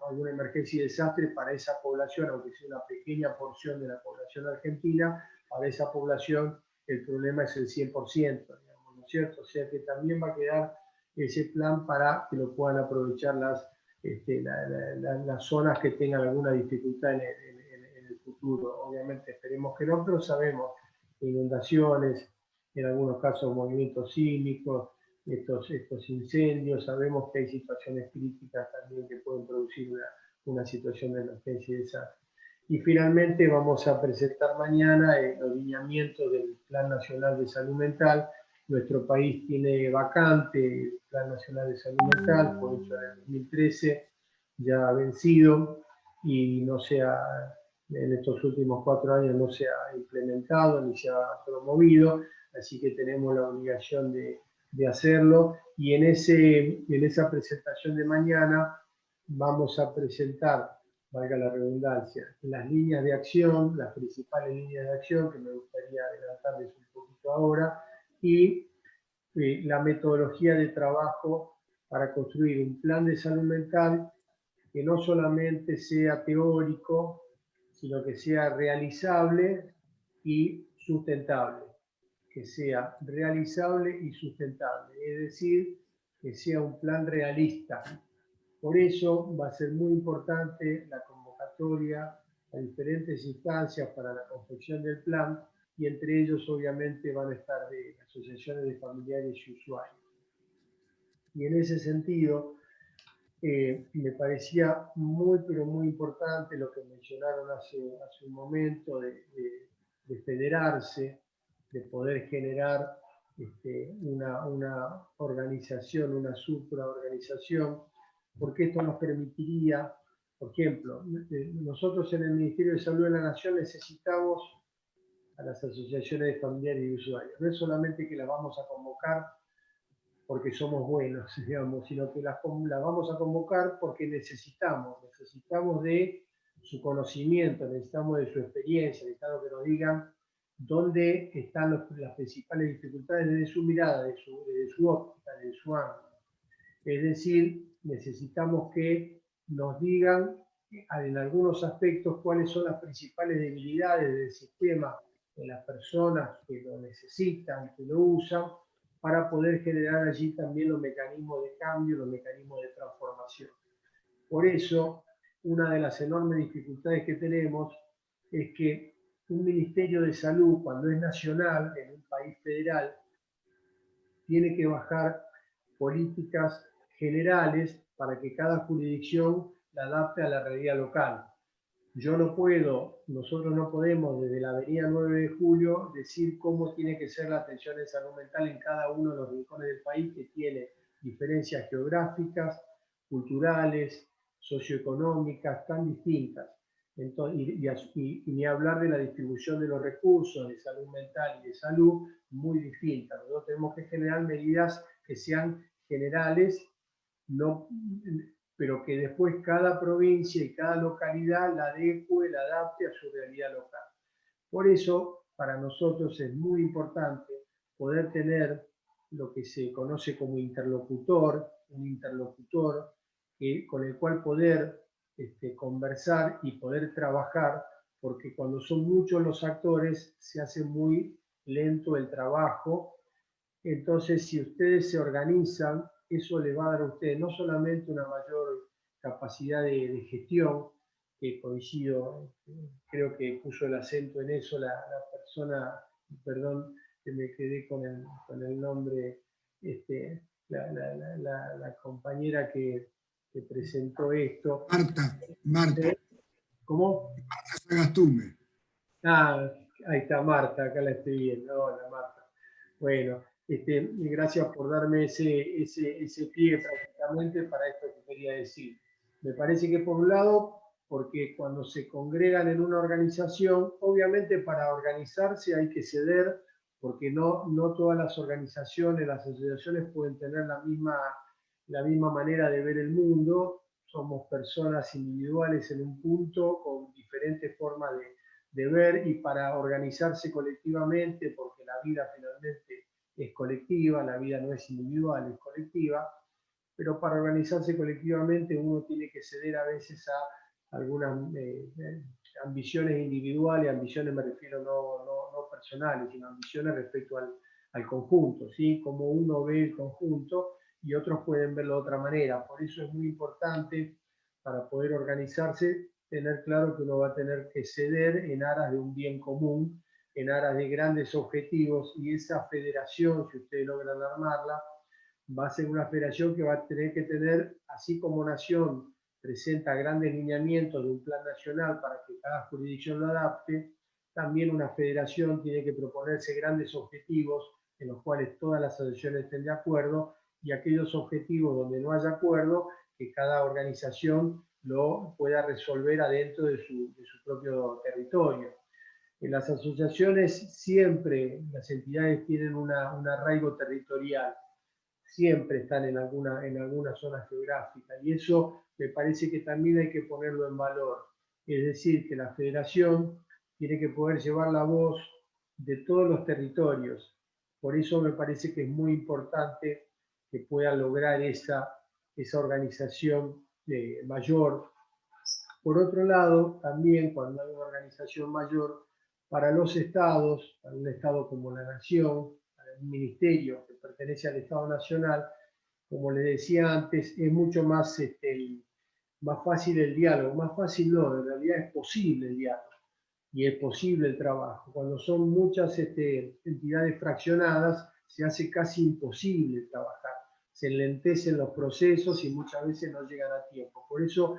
alguna emergencia y desastre para esa población, aunque sea una pequeña porción de la población argentina, para esa población el problema es el 100%, digamos, ¿no es cierto? O sea que también va a quedar ese plan para que lo puedan aprovechar las zonas que tengan alguna dificultad en el futuro. Obviamente esperemos que no, pero sabemos que inundaciones, en algunos casos movimientos sísmicos, estos incendios, sabemos que hay situaciones críticas también que pueden producir una situación de emergencia y desastre. Y finalmente vamos a presentar mañana los lineamientos del Plan Nacional de Salud Mental. Nuestro país tiene vacante el Plan Nacional de Salud Mental, por hecho en el 2013, ya vencido, y en estos últimos 4 años no se ha implementado ni se ha promovido, así que tenemos la obligación de hacerlo. Y en esa presentación de mañana vamos a presentar, valga la redundancia, las líneas de acción, las principales líneas de acción, que me gustaría adelantarles un poquito ahora, y la metodología de trabajo para construir un plan de salud mental que no solamente sea teórico, sino que sea realizable y sustentable. Que sea realizable y sustentable, es decir, que sea un plan realista. Por eso va a ser muy importante la convocatoria a diferentes instancias para la confección del plan, y entre ellos obviamente van a estar de asociaciones de familiares y usuarios. Y en ese sentido, me parecía muy, pero muy importante lo que mencionaron hace un momento de federarse, de poder generar una organización, una supraorganización, porque esto nos permitiría, por ejemplo, nosotros en el Ministerio de Salud de la Nación necesitamos a las asociaciones de familiares y usuarios. No es solamente que las vamos a convocar porque somos buenos, digamos, sino que las vamos a convocar porque necesitamos de su conocimiento, necesitamos de su experiencia, necesitamos que nos digan dónde están las principales dificultades desde su mirada, desde su óptica, desde su ángulo. Es decir, necesitamos que nos digan en algunos aspectos cuáles son las principales debilidades del sistema de las personas que lo necesitan, que lo usan, para poder generar allí también los mecanismos de cambio, los mecanismos de transformación. Por eso, una de las enormes dificultades que tenemos es que un Ministerio de Salud, cuando es nacional, en un país federal, tiene que bajar políticas generales para que cada jurisdicción la adapte a la realidad local. Nosotros no podemos desde la avenida 9 de Julio decir cómo tiene que ser la atención en salud mental en cada uno de los rincones del país, que tiene diferencias geográficas, culturales, socioeconómicas tan distintas. Entonces, y ni hablar de la distribución de los recursos de salud mental y de salud muy distintas. Nosotros tenemos que generar medidas que sean generales, pero que después cada provincia y cada localidad la adecue, la adapte a su realidad local. Por eso, para nosotros es muy importante poder tener lo que se conoce como interlocutor, un interlocutor con el cual poder conversar y poder trabajar, porque cuando son muchos los actores se hace muy lento el trabajo. Entonces, si ustedes se organizan, eso les va a dar a ustedes no solamente una mayor capacidad de gestión, que coincido, creo que puso el acento en eso la persona, perdón que me quedé con el nombre, la compañera que presentó esto. Marta. ¿Cómo? Marta Sagastume. Ah, ahí está Marta, acá la estoy viendo. Hola Marta. Bueno, gracias por darme ese pie prácticamente para esto que quería decir. Me parece que por un lado, porque cuando se congregan en una organización, obviamente para organizarse hay que ceder, porque no todas las organizaciones, las asociaciones pueden tener la misma manera de ver el mundo. Somos personas individuales en un punto con diferentes formas de ver, y para organizarse colectivamente, porque la vida finalmente es colectiva, la vida no es individual, es colectiva, pero para organizarse colectivamente uno tiene que ceder a veces a algunas ambiciones individuales, ambiciones me refiero no personales, sino ambiciones respecto al conjunto, ¿sí? Como uno ve el conjunto y otros pueden verlo de otra manera. Por eso es muy importante, para poder organizarse, tener claro que uno va a tener que ceder en aras de un bien común, en aras de grandes objetivos, y esa federación, si ustedes logran armarla, va a ser una federación que va a tener que tener, así como nación presenta grandes lineamientos de un plan nacional para que cada jurisdicción lo adapte, también una federación tiene que proponerse grandes objetivos en los cuales todas las asociaciones estén de acuerdo, y aquellos objetivos donde no haya acuerdo, que cada organización lo pueda resolver adentro de su propio territorio. En las asociaciones siempre las entidades tienen un arraigo territorial, siempre están en alguna zona geográfica, y eso me parece que también hay que ponerlo en valor. Es decir, que la federación tiene que poder llevar la voz de todos los territorios. Por eso me parece que es muy importante que pueda lograr esa organización mayor. Por otro lado, también cuando hay una organización mayor, para los estados, para un estado como la Nación, para un ministerio que pertenece al Estado Nacional, como les decía antes, es mucho más fácil el diálogo. Más fácil no, en realidad es posible el diálogo y es posible el trabajo. Cuando son muchas entidades fraccionadas, se hace casi imposible trabajar. Se enlentecen los procesos y muchas veces no llegan a tiempo. Por eso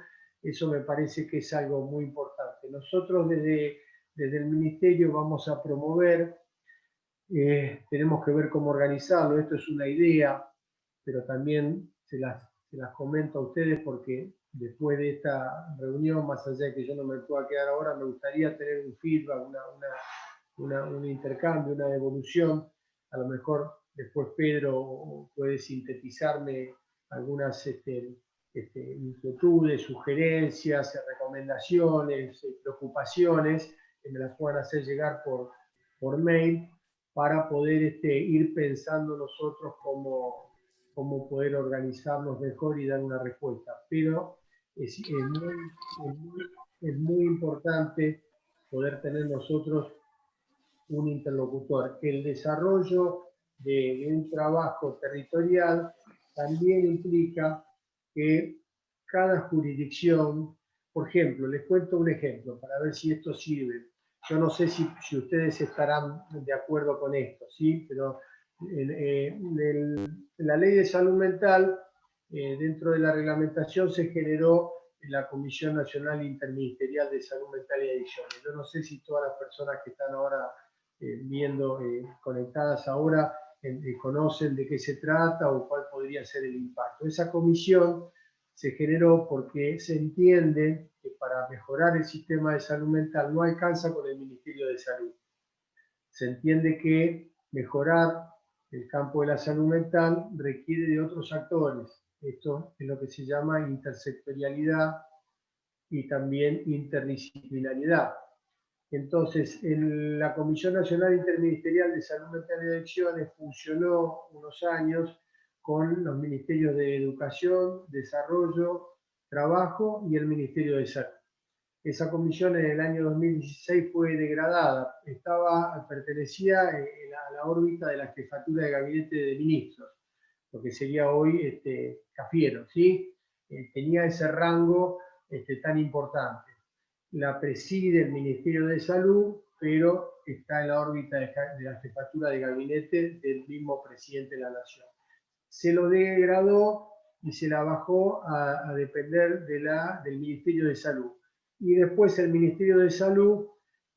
me parece que es algo muy importante. Nosotros desde el Ministerio vamos a promover, tenemos que ver cómo organizarlo, esto es una idea, pero también se las comento a ustedes porque después de esta reunión, más allá de que yo no me pueda quedar ahora, me gustaría tener un feedback, un intercambio, una devolución. A lo mejor después Pedro puede sintetizarme algunas inquietudes, sugerencias, recomendaciones, preocupaciones, que me las puedan hacer llegar por mail, para poder ir pensando nosotros cómo poder organizarnos mejor y dar una respuesta. Pero es muy importante poder tener nosotros un interlocutor. El desarrollo de un trabajo territorial también implica que cada jurisdicción, por ejemplo, les cuento un ejemplo para ver si esto sirve. Yo no sé si ustedes estarán de acuerdo con esto, ¿sí? Pero en la ley de salud mental, dentro de la reglamentación se generó la Comisión Nacional Interministerial de Salud Mental y Adicciones. Yo no sé si todas las personas que están ahora viendo, conectadas ahora, conocen de qué se trata o cuál podría ser el impacto. Esa comisión se generó porque se entiende que para mejorar el sistema de salud mental no alcanza con el Ministerio de Salud. Se entiende que mejorar el campo de la salud mental requiere de otros actores. Esto es lo que se llama intersectorialidad y también interdisciplinariedad. Entonces, en la Comisión Nacional Interministerial de Salud Mental y Adicciones funcionó unos años con los Ministerios de Educación, Desarrollo, Trabajo y el Ministerio de Salud. Esa comisión en el año 2016 fue degradada, pertenecía a la órbita de la Jefatura de Gabinete de Ministros, lo que sería hoy Cafiero, ¿sí? Tenía ese rango tan importante. La preside el Ministerio de Salud, pero está en la órbita de la Jefatura de Gabinete del mismo presidente de la Nación. Se lo degradó y se la bajó a depender del Ministerio de Salud. Y después el Ministerio de Salud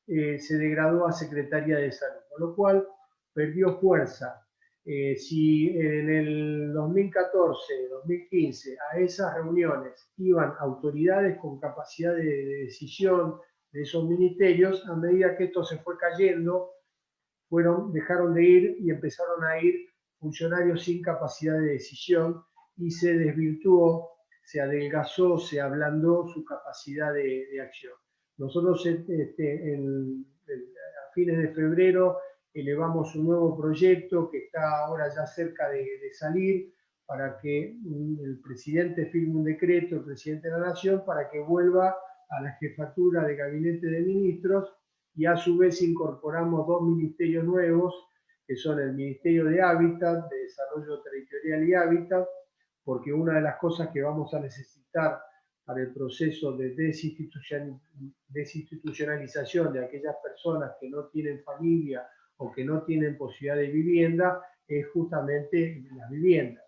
se degradó a Secretaría de Salud, con lo cual perdió fuerza. Si en el 2014, 2015, a esas reuniones iban autoridades con capacidad de decisión de esos ministerios, a medida que esto se fue cayendo, dejaron de ir y empezaron a ir funcionarios sin capacidad de decisión, y se desvirtuó, se adelgazó, se ablandó su capacidad de acción. Nosotros a fines de febrero elevamos un nuevo proyecto que está ahora ya cerca de salir, para que el presidente firme un decreto, el presidente de la Nación, para que vuelva a la jefatura de gabinete de ministros, y a su vez incorporamos 2 ministerios nuevos, que son el Ministerio de Hábitat, de Desarrollo Territorial y Hábitat, porque una de las cosas que vamos a necesitar para el proceso de desinstitucionalización de aquellas personas que no tienen familia o que no tienen posibilidad de vivienda es justamente las viviendas.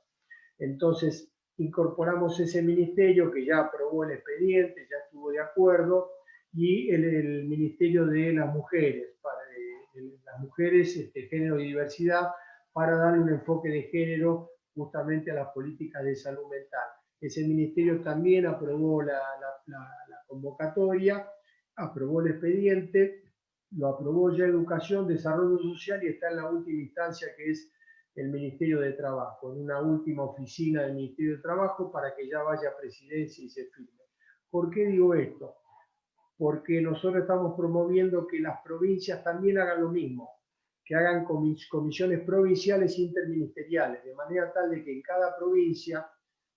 Entonces, incorporamos ese ministerio que ya aprobó el expediente, ya estuvo de acuerdo, y el Ministerio de las Mujeres, género y diversidad, para darle un enfoque de género justamente a las políticas de salud mental. Ese ministerio también aprobó la convocatoria, aprobó el expediente, lo aprobó ya Educación, Desarrollo Social, y está en la última instancia, que es el Ministerio de Trabajo, en una última oficina del Ministerio de Trabajo, para que ya vaya a Presidencia y se firme. ¿Por qué digo esto? Porque nosotros estamos promoviendo que las provincias también hagan lo mismo, que hagan comisiones provinciales interministeriales, de manera tal de que en cada provincia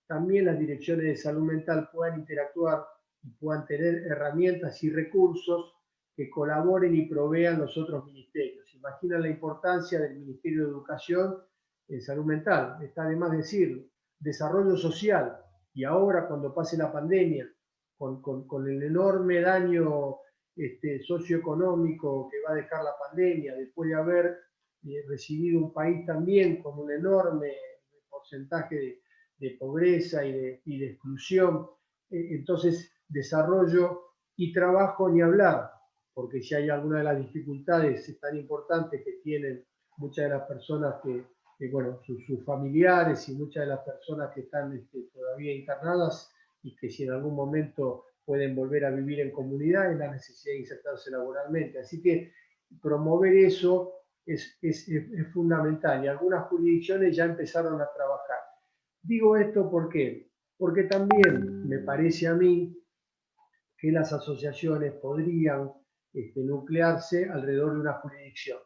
también las direcciones de salud mental puedan interactuar y puedan tener herramientas y recursos que colaboren y provean los otros ministerios. Imaginan la importancia del Ministerio de Educación en salud mental. Está de más decir, desarrollo social, y ahora cuando pase la pandemia, con el enorme daño socioeconómico que va a dejar la pandemia, después de haber recibido un país también con un enorme porcentaje de pobreza y de exclusión, entonces desarrollo y trabajo ni hablar, porque si hay alguna de las dificultades tan importantes que tienen muchas de las personas bueno, sus familiares y muchas de las personas que están todavía internadas, y que si en algún momento pueden volver a vivir en comunidad, es la necesidad de insertarse laboralmente. Así que promover eso es fundamental, y algunas jurisdicciones ya empezaron a trabajar. Digo esto ¿por qué? Porque también me parece a mí que las asociaciones podrían nuclearse alrededor de una jurisdicción.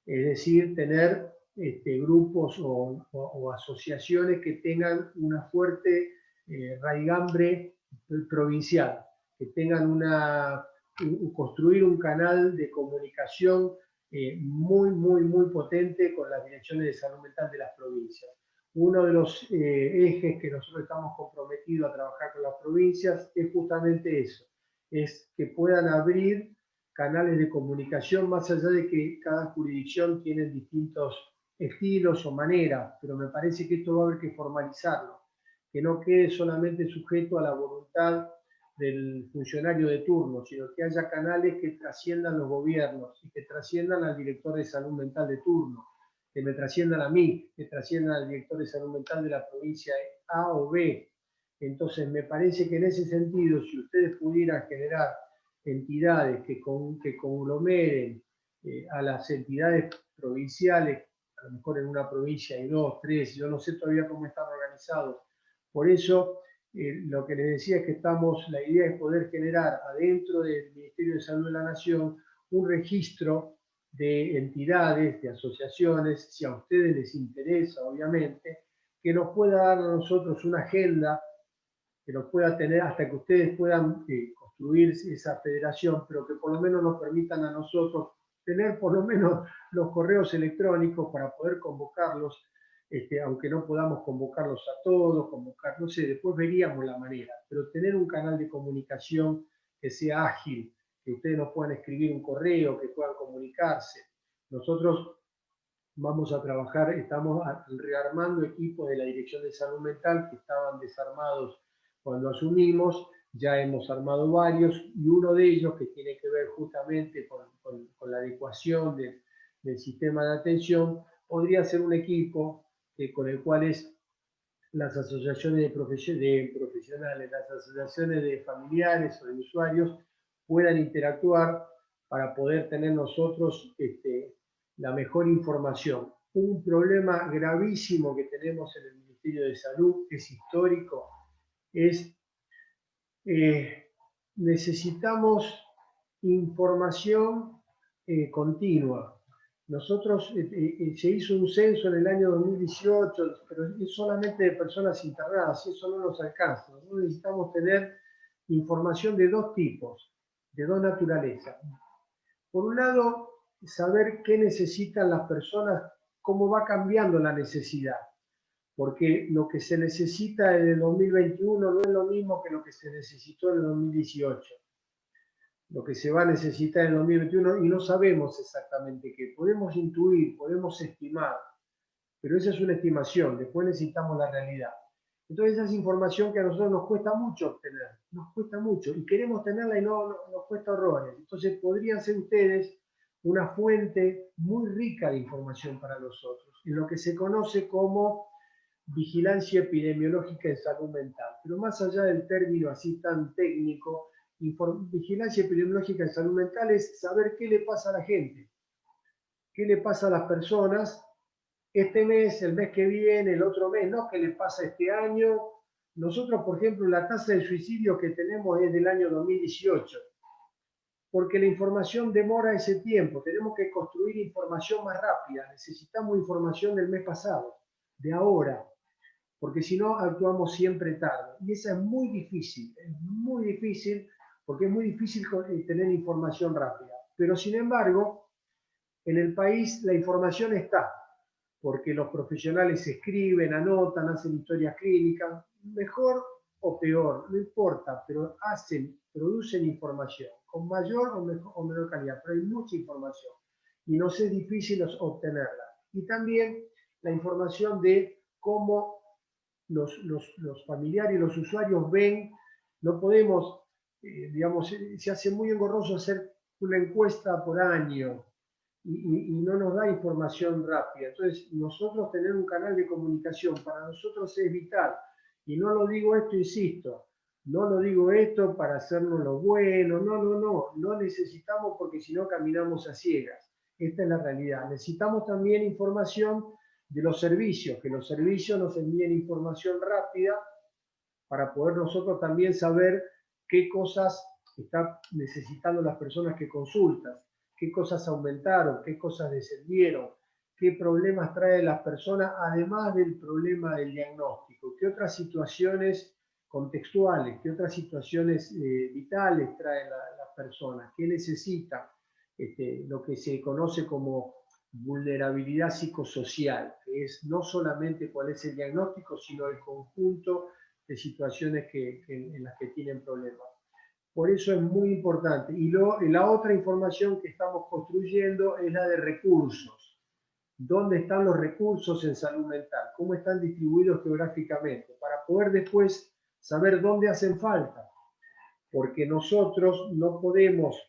Es decir, tener grupos o asociaciones que tengan una fuerte raigambre provincial, que tengan construir un canal de comunicación muy potente con las direcciones de salud mental de las provincias. Uno de los ejes que nosotros estamos comprometidos a trabajar con las provincias es justamente eso, es que puedan abrir canales de comunicación, más allá de que cada jurisdicción tiene distintos estilos o maneras, pero me parece que esto va a haber que formalizarlo, que no quede solamente sujeto a la voluntad del funcionario de turno, sino que haya canales que trasciendan los gobiernos y que trasciendan al director de salud mental de turno, que me trasciendan a mí, que trasciendan al director de salud mental de la provincia A o B. Entonces me parece que en ese sentido, si ustedes pudieran generar entidades que conglomeren a las entidades provinciales, a lo mejor en una provincia hay 2, 3, yo no sé todavía cómo están organizados. Por eso, lo que les decía es que la idea es poder generar adentro del Ministerio de Salud de la Nación un registro de entidades, de asociaciones, si a ustedes les interesa, obviamente, que nos pueda dar a nosotros una agenda, que nos pueda tener hasta que ustedes puedan construir esa federación, pero que por lo menos nos permitan a nosotros tener por lo menos los correos electrónicos para poder convocarlos, aunque no podamos convocarlos a todos, no sé, después veríamos la manera, pero tener un canal de comunicación que sea ágil, que ustedes nos puedan escribir un correo, que puedan comunicarse. Nosotros vamos a trabajar, estamos rearmando equipos de la Dirección de Salud Mental que estaban desarmados cuando asumimos, ya hemos armado varios, y uno de ellos que tiene que ver justamente con la adecuación del sistema de atención, podría ser un equipo con el cual las asociaciones de profesionales, las asociaciones de familiares o de usuarios puedan interactuar para poder tener nosotros la mejor información. Un problema gravísimo que tenemos en el Ministerio de Salud, que es histórico, es necesitamos información continua. Nosotros, se hizo un censo en el año 2018, pero es solamente de personas internadas, y eso no nos alcanza. Nosotros necesitamos tener información de dos tipos, de dos naturalezas. Por un lado, saber qué necesitan las personas, cómo va cambiando la necesidad, porque lo que se necesita en el 2021 no es lo mismo que lo que se necesitó en el 2018. Lo que se va a necesitar en el 2021 y no sabemos exactamente qué. Podemos intuir, podemos estimar, pero esa es una estimación, después necesitamos la realidad. Entonces esa es información que a nosotros nos cuesta mucho obtener, nos cuesta mucho, y queremos tenerla y no nos cuesta horrores. Entonces podrían ser ustedes una fuente muy rica de información para nosotros, en lo que se conoce como vigilancia epidemiológica en salud mental. Pero más allá del término así tan técnico, vigilancia epidemiológica en salud mental es saber qué le pasa a la gente, qué le pasa a las personas este mes, el mes que viene, el otro mes, no qué le pasa este año. Nosotros, por ejemplo, la tasa de suicidio que tenemos es del año 2018, porque la información demora ese tiempo, tenemos que construir información más rápida, necesitamos información del mes pasado, de ahora, porque si no actuamos siempre tarde. Y esa es muy difícil, porque es muy difícil tener información rápida. Pero sin embargo, en el país la información está, porque los profesionales escriben, anotan, hacen historias clínicas, mejor o peor, no importa, pero producen información, con mayor o menor calidad, pero hay mucha información y nos es difícil obtenerla. Y también la información de cómo los familiares y los usuarios ven. No podemos, digamos, se hace muy engorroso hacer una encuesta por año y no nos da información rápida. Entonces, nosotros tener un canal de comunicación para nosotros es vital. Y no lo digo esto, insisto, no lo digo esto para hacernos lo bueno, no necesitamos, porque si no caminamos a ciegas. Esta es la realidad. Necesitamos también información de los servicios, que los servicios nos envíen información rápida para poder nosotros también saber qué cosas están necesitando las personas que consultan, qué cosas aumentaron, qué cosas descendieron, qué problemas traen las personas, además del problema del diagnóstico, qué otras situaciones contextuales, qué otras situaciones vitales traen las personas, qué necesitan, lo que se conoce como vulnerabilidad psicosocial, que es no solamente cuál es el diagnóstico, sino el conjunto de situaciones en las que tienen problemas. Por eso es muy importante. Y la otra información que estamos construyendo es la de recursos. ¿Dónde están los recursos en salud mental? ¿Cómo están distribuidos geográficamente? Para poder después saber dónde hacen falta. Porque nosotros no podemos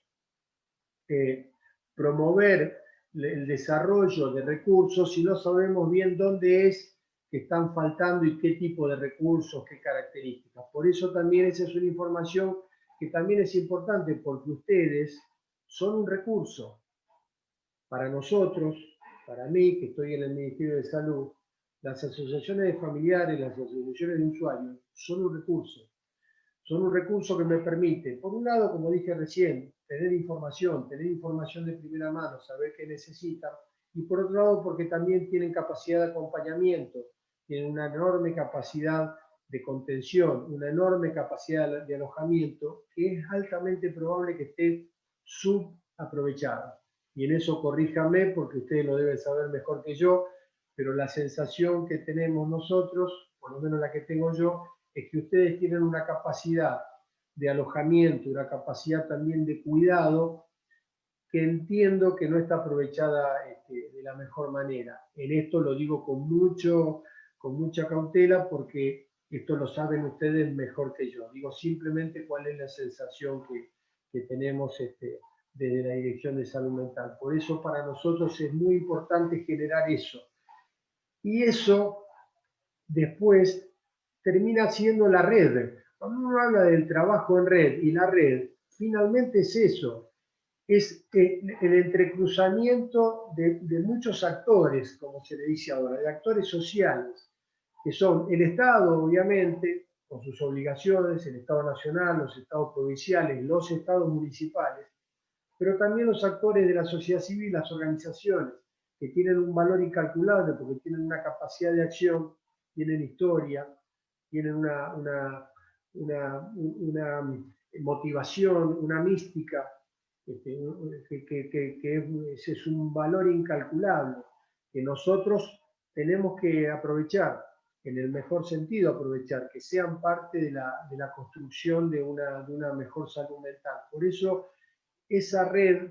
promover el desarrollo de recursos si no sabemos bien dónde es que están faltando y qué tipo de recursos, qué características. Por eso también esa es una información que también es importante, porque ustedes son un recurso para nosotros, para mí, que estoy en el Ministerio de Salud. Las asociaciones de familiares, las asociaciones de usuarios son un recurso. Son un recurso que me permite, por un lado, como dije recién, tener información de primera mano, saber qué necesitan, y por otro lado, porque también tienen capacidad de acompañamiento, tienen una enorme capacidad de contención, una enorme capacidad de alojamiento, que es altamente probable que esté subaprovechada. Y en eso corríjame, porque ustedes lo deben saber mejor que yo, pero la sensación que tenemos nosotros, por lo menos la que tengo yo, es que ustedes tienen una capacidad de alojamiento, una capacidad también de cuidado, que entiendo que no está aprovechada de la mejor manera. En esto lo digo con mucha cautela, porque esto lo saben ustedes mejor que yo. Digo simplemente cuál es la sensación que tenemos desde la Dirección de Salud Mental. Por eso para nosotros es muy importante generar eso. Y eso después termina siendo la red. Cuando uno habla del trabajo en red y la red, finalmente es eso, es el entrecruzamiento de muchos actores, como se le dice ahora, de actores sociales, que son el Estado, obviamente, con sus obligaciones, el Estado nacional, los estados provinciales, los estados municipales, pero también los actores de la sociedad civil, las organizaciones, que tienen un valor incalculable porque tienen una capacidad de acción, tienen historia, tienen una motivación, una mística, que es un valor incalculable, que nosotros tenemos que aprovechar, en el mejor sentido aprovechar, que sean parte de la construcción de una mejor salud mental. Por eso, esa red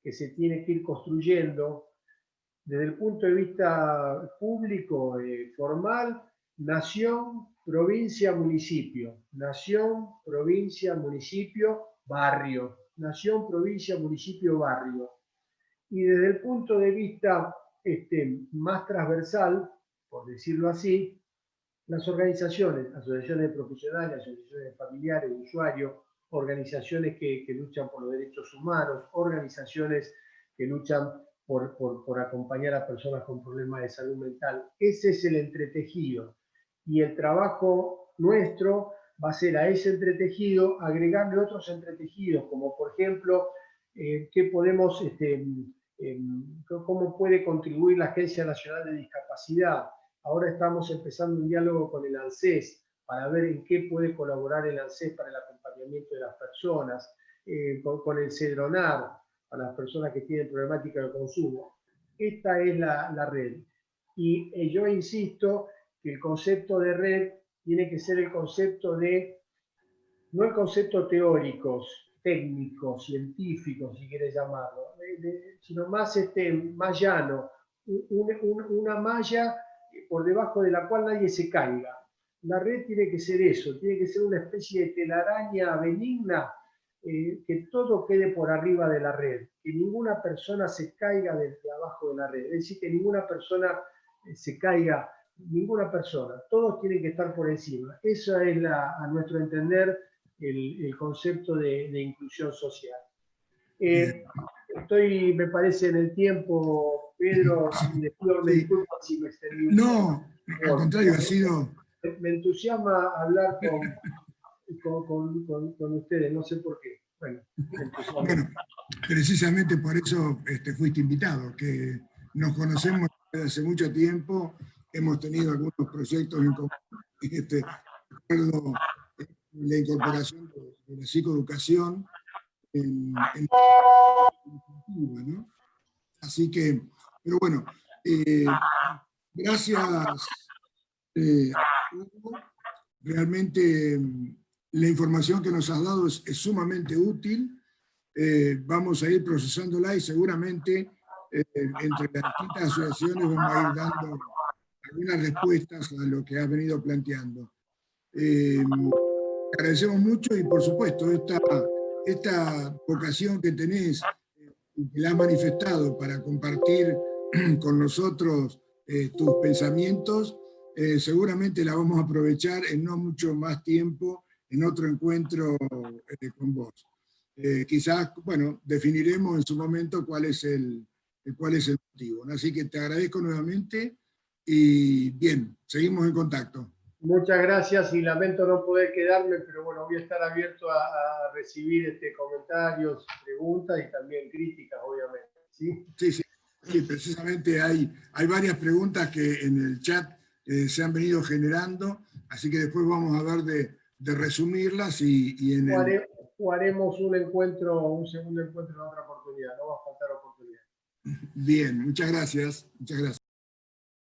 que se tiene que ir construyendo, desde el punto de vista público, formal, nación, provincia, municipio. Nación, provincia, municipio, barrio. Nación, provincia, municipio, barrio. Y desde el punto de vista más transversal, por decirlo así, las organizaciones, asociaciones de profesionales, asociaciones de familiares, de usuarios, organizaciones que luchan por los derechos humanos, organizaciones que luchan por acompañar a personas con problemas de salud mental. Ese es el entretejido. Y el trabajo nuestro va a ser a ese entretejido agregarle otros entretejidos, como por ejemplo, qué podemos, cómo puede contribuir la Agencia Nacional de Discapacidad. Ahora estamos empezando un diálogo con el ANSES para ver en qué puede colaborar el ANSES para el acompañamiento de las personas, con el CEDRONAR, para las personas que tienen problemática de consumo. Esta es la red. Y yo insisto que el concepto de red tiene que ser el concepto de, no el concepto teóricos, técnicos, científicos, si quieres llamarlo, sino más llano, una malla por debajo de la cual nadie se caiga. La red tiene que ser eso, tiene que ser una especie de telaraña benigna, que todo quede por arriba de la red, que ninguna persona se caiga desde abajo de la red, es decir, que ninguna persona se caiga, ninguna persona, todos tienen que estar por encima. Eso es, a nuestro entender, el concepto de inclusión social. Estoy, me parece, en el tiempo, Pedro, me disculpo si me extendí. No, al contrario, ha sido... Me entusiasma hablar con ustedes, no sé por qué. Bueno, precisamente por eso fuiste invitado, que nos conocemos desde hace mucho tiempo, hemos tenido algunos proyectos en común, recuerdo la incorporación de la psicoeducación en ¿no? Así que, pero bueno, gracias, Hugo. Realmente la información que nos has dado es sumamente útil. Vamos a ir procesándola y seguramente entre las distintas asociaciones vamos a ir dando algunas respuestas a lo que has venido planteando. Agradecemos mucho y por supuesto esta vocación que tenés, que la has manifestado para compartir con nosotros tus pensamientos, seguramente la vamos a aprovechar en no mucho más tiempo en otro encuentro con vos. Quizás, bueno, definiremos en su momento cuál es el motivo, ¿no? Así que te agradezco nuevamente y bien, seguimos en contacto. Muchas gracias y lamento no poder quedarme, pero bueno, voy a estar abierto a recibir comentarios, preguntas y también críticas, obviamente. ¿Sí? Sí, precisamente hay varias preguntas que en el chat se han venido generando, así que después vamos a ver de resumirlas y en haremos un segundo encuentro en otra oportunidad, no va a faltar oportunidad. Bien, muchas gracias. Muchas gracias.